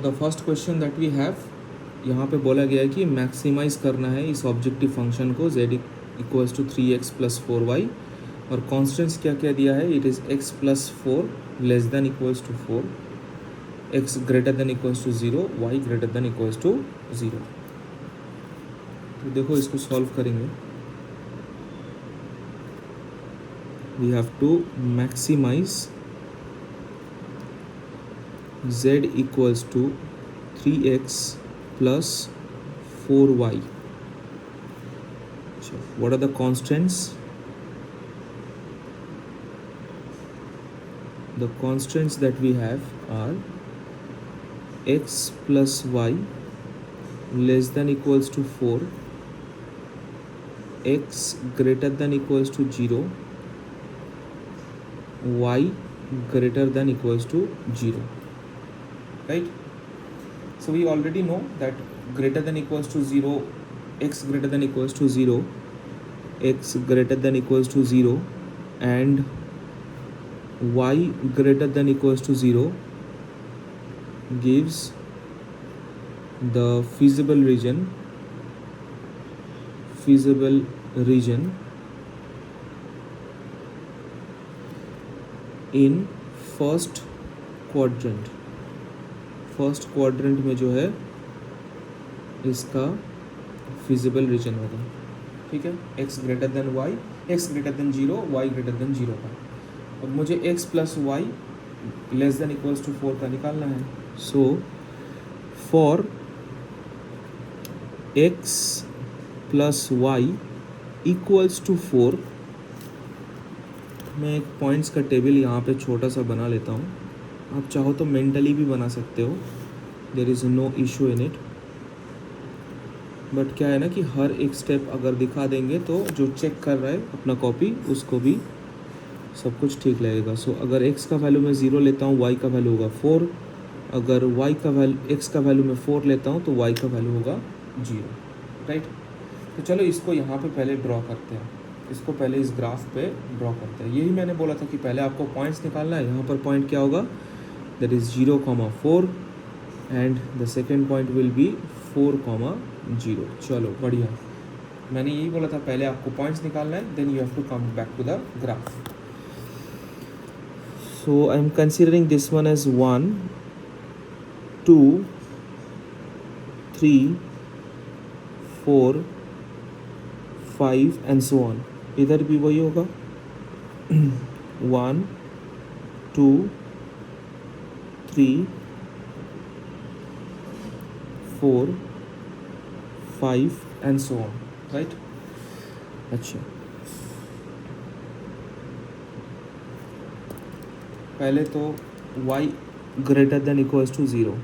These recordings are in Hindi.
The first question that we have, यहाँ पे बोला गया है कि मैक्सिमाइज करना है इस ऑब्जेक्टिव फंक्शन को z equals to 3x plus 4y, और कॉन्स्टेंट्स क्या क्या दिया है, it is x plus 4 less than equals to 4, x greater than equals to 0, y greater than equals to 0। तो देखो इसको सॉल्व करेंगे, we have to maximise z equals to 3x plus 4y. So what are the constants? The constants that we have are x plus y less than equals to 4, x greater than equals to 0, y greater than equals to 0. Right? So we already know that greater than equals to 0, x greater than equals to 0, x greater than equals to 0, and y greater than equals to 0 gives the feasible region in first quadrant। First quadrant में जो है इसका फिजिबल रीजन होगा, ठीक है, x greater than y, x greater than 0, y greater than 0 का। अब मुझे x plus y less than equals to 4 का निकालना है। So for x plus y equals to 4, मैं एक पॉइंट्स का टेबल यहाँ पे छोटा सा बना लेता हूँ, आप चाहो तो मेंटली भी बना सकते हो, there is no issue in it. But क्या है ना कि हर एक स्टेप अगर दिखा देंगे तो जो चेक कर रहा है अपना कॉपी उसको भी सब कुछ ठीक लगेगा। सो अगर x का वैल्यू मैं 0 लेता हूँ, y का वैल्यू होगा 4, अगर x का वैल्यू मैं 4 लेता हूँ तो y का वैल्यू होगा 0, राइट। तो चलो इसको यहाँ पे पहले ड्रॉ करते हैं, इसको पहले इस ग्राफ पे ड्रॉ करते हैं। यही मैंने बोला था कि पहले आपको पॉइंट्स निकालना है। यहाँ पर पॉइंट क्या होगा, that is 0, 4 and the second point will be 4, 0। चलो बढ़िया, मैंने यही बोला था पहले आपको पॉइंट्स निकालना है, then you have to come back to the graph। So I am considering this one as 1, 2, 3, 4, 5 and so on। इधर भी वही होगा 1, 2, 3, 4, 5 and so on, right? अच्छा, पहले तो y greater than equals to 0,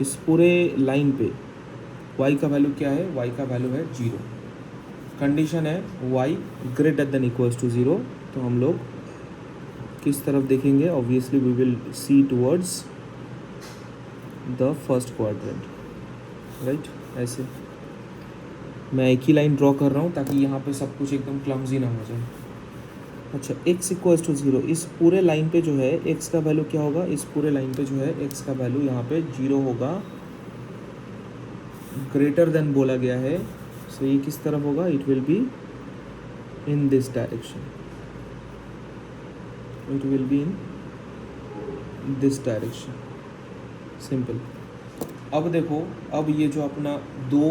इस पूरे लाइन पे y का वैल्यू क्या है, y का वैल्यू है 0। कंडीशन है y greater than equals to 0, तो हम लोग किस तरफ देखेंगे, obviously we will see towards the first quadrant, right. ऐसे मैं एक ही लाइन ड्रॉ कर रहा हूँ ताकि यहाँ पे सब कुछ एकदम क्लमजी ना हो जाए। अच्छा, x इक्वल्स टू 0, इस पूरे लाइन पे जो है x का वैल्यू क्या होगा, इस पूरे लाइन पे जो है x का वैल्यू यहाँ पे 0 होगा, ग्रेटर देन बोला गया है। सो ये किस तरफ होगा, it will be in this direction, it will be in this direction, simple। अब देखो, अब ये जो अपना दो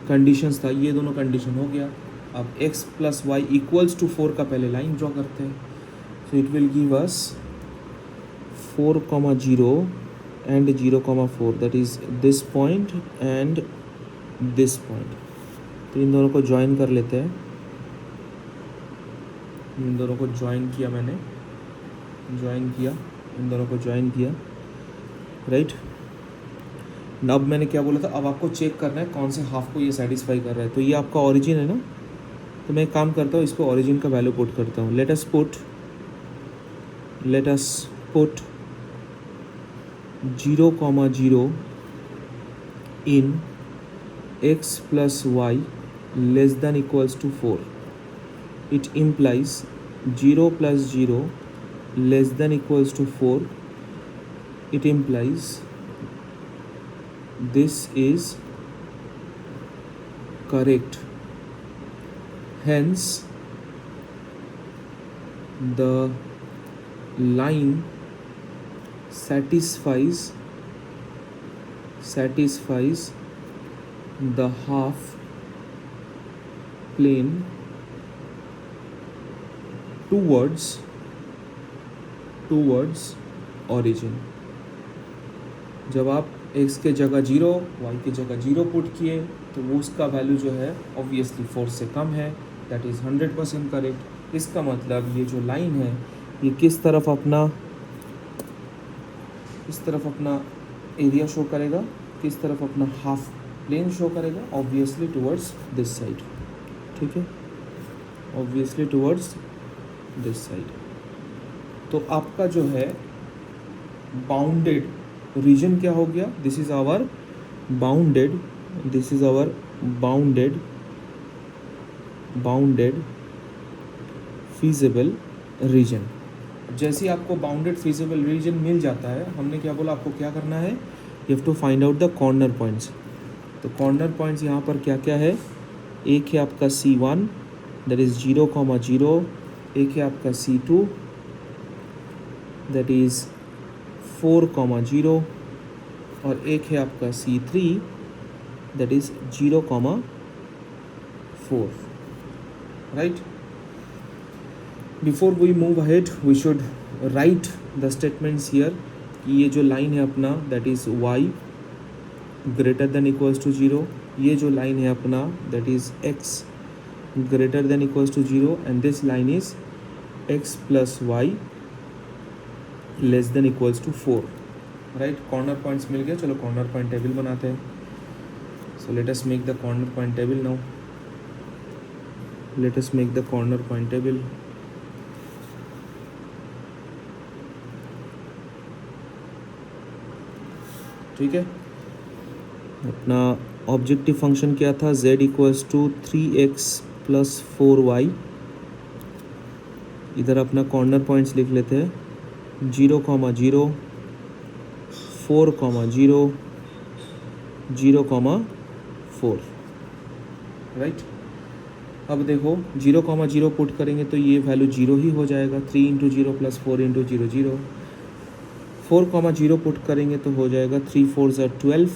कंडीशंस था, ये दोनों कंडीशन हो गया। अब x plus y equals to 4 का पहले लाइन ड्रॉ करते हैं। So it will give us 4, 0 and 0, 4, that is this point and this point. तो इन दोनों को ज्वाइन कर लेते हैं, इन दोनों को ज्वाइन किया मैंने, इन दोनों को ज्वाइन किया, राइट। अब मैंने क्या बोला था, अब आपको चेक करना है कौन से हाफ को ये सेटिस्फाई कर रहा है। तो ये आपका ओरिजिन है ना, तो मैं एक काम करता हूँ, इस पर ओरिजिन का वैल्यू पुट करता हूँ। Let us put 0, 0 in x plus y less than equals to 4। It implies 0 plus 0 less than equals to 4 it implies this is correct. Hence the line satisfies the half plane towards origin. जब आप x के जगह 0, y के जगह 0 पुट किए तो वो उसका वैल्यू जो है ऑब्वियसली 4 से कम है, दैट इज़ 100% करेक्ट. इसका मतलब ये जो लाइन है ये किस तरफ अपना एरिया शो करेगा, किस तरफ अपना हाफ प्लेन शो करेगा, ऑब्वियसली टुवर्ड्स दिस साइड. ठीक है, ऑब्वियसली टुवर्ड्स दिस साइड. तो आपका जो है बाउंडेड रीजन क्या हो गया, this is our bounded feasible region. जैसे ही आपको बाउंडेड फीजिबल रीजन मिल जाता है, हमने क्या बोला, आपको क्या करना है, you have to find out the corner points. तो कॉर्नर पॉइंट्स यहाँ पर क्या क्या है, एक है आपका C1 दैट इज़ 0,0, एक है आपका C2 दैट इज़ 4,0 और एक है आपका C3 that is 0,4. Right. Before we move ahead we should write the statements here कि ये जो लाइन है अपना that is y greater than equals to 0, ये जो लाइन है अपना that is x greater than equals to 0 and this line is x plus y less than equals to 4. Right. Corner points मिल गए. चलो कॉर्नर पॉइंट टेबल बनाते हैं. So let us make the corner point table now. Let us make the corner point table. ठीक है. अपना ऑब्जेक्टिव फंक्शन क्या था, z equals to 3x plus 4y. इधर अपना कॉर्नर पॉइंट्स लिख लेते हैं, 0,0, 4,0, 0,4. राइट. अब देखो 0,0 पुट करेंगे तो ये वैल्यू 0 ही हो जाएगा. 3 इंटू 0 प्लस 4 इंटू 0 0. 4,0 पुट करेंगे तो हो जाएगा 3 4 ज़ा 12.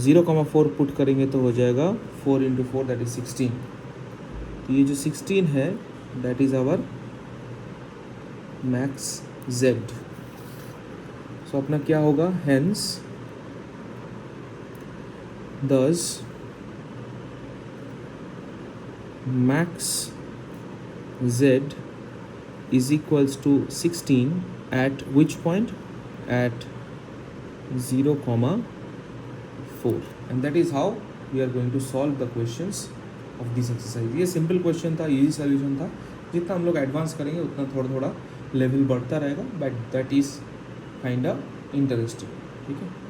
0,4 पुट करेंगे तो हो जाएगा 4 इंटू 4 दैट इज 16. तो ये जो 16 है that is our max z. So अपना क्या होगा, hence this max z is equals to 16 at which point, at 0,4. and that is how we are going to solve the questions of this exercise. ये सिंपल क्वेश्चन था, इजी सॉल्यूशन था. जितना हम लोग एडवांस करेंगे उतना थोड़ा थोड़ा लेवल बढ़ता रहेगा, but that is kind of interesting. ठीक है.